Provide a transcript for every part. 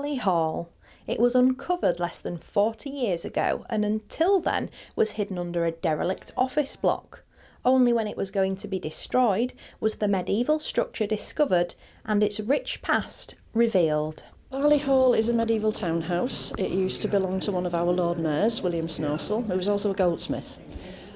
Barley Hall. It was uncovered less than 40 years ago and until then was hidden under a derelict office block. Only when it was going to be destroyed was the medieval structure discovered and its rich past revealed. Barley Hall is a medieval townhouse. It used to belong to one of our Lord Mayors, William Snorsell, who was also a goldsmith.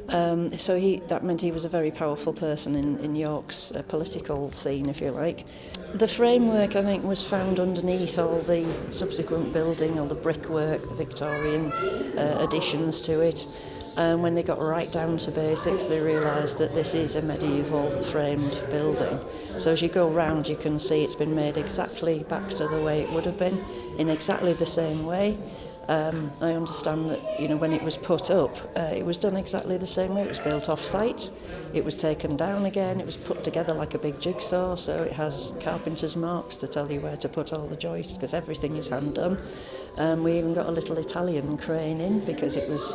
That meant he was a very powerful person in York's political scene, if you like. The framework, I think, was found underneath all the subsequent building, all the brickwork, the Victorian additions to it. When they got right down to basics, they realised that this is a medieval framed building. So as you go round, you can see it's been made exactly back to the way it would have been, in exactly the same way. I understand that, when it was put up, it was done exactly the same way. It was built off-site, it was taken down again, it was put together like a big jigsaw, so it has carpenter's marks to tell you where to put all the joists, because everything is hand done. We even got a little Italian crane in, because it was,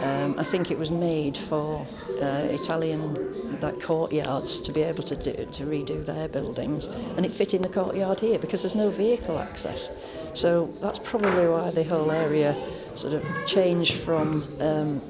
I think it was made for Italian courtyards to be able to redo their buildings, and it fit in the courtyard here because there's no vehicle access. So that's probably why the whole area sort of changed from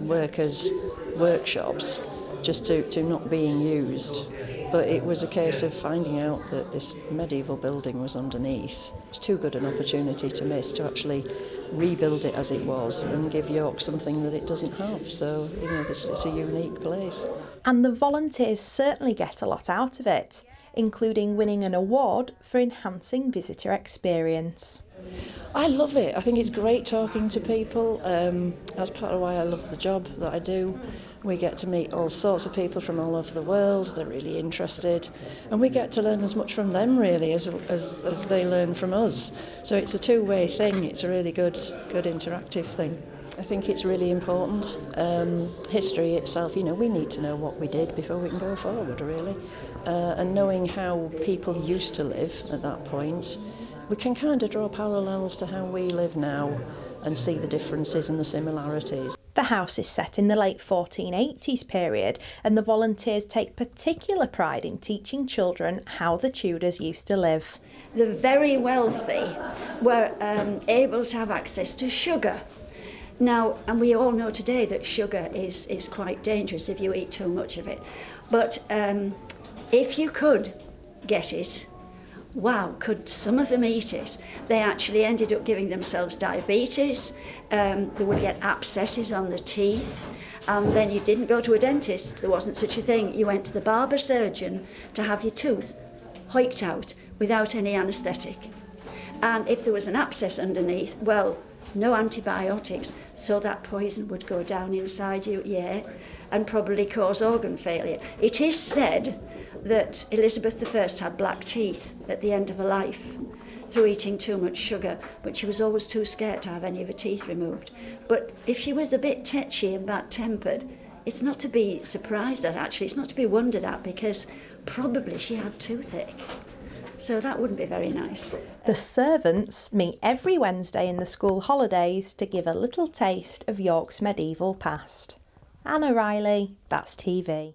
workers' workshops just to not being used. But it was a case of finding out that this medieval building was underneath. It's too good an opportunity to miss, to actually rebuild it as it was and give York something that it doesn't have. So, it's a unique place. And the volunteers certainly get a lot out of it, including winning an award for enhancing visitor experience. I love it. I think it's great talking to people. That's part of why I love the job that I do. We get to meet all sorts of people from all over the world. They're really interested, and we get to learn as much from them really as they learn from us. So it's a two-way thing. It's a really good interactive thing. I think it's really important. History itself, we need to know what we did before we can go forward, really. And knowing how people used to live at that point, we can kind of draw parallels to how we live now and see the differences and the similarities. The house is set in the late 1480s period, and the volunteers take particular pride in teaching children how the Tudors used to live. The very wealthy were able to have access to sugar. Now, and we all know today that sugar is quite dangerous if you eat too much of it. But if you could get it, wow, could some of them eat it? They actually ended up giving themselves diabetes. They would get abscesses on the teeth. And then you didn't go to a dentist. There wasn't such a thing. You went to the barber surgeon to have your tooth hoiked out without any anaesthetic. And if there was an abscess underneath, well, no antibiotics, so that poison would go down inside you, and probably cause organ failure. It is said that Elizabeth I had black teeth at the end of her life through eating too much sugar, but she was always too scared to have any of her teeth removed. But if she was a bit tetchy and bad-tempered, it's not to be surprised at, actually. It's not to be wondered at, because probably she had toothache. So that wouldn't be very nice. The servants meet every Wednesday in the school holidays to give a little taste of York's medieval past. Anna Riley, That's TV.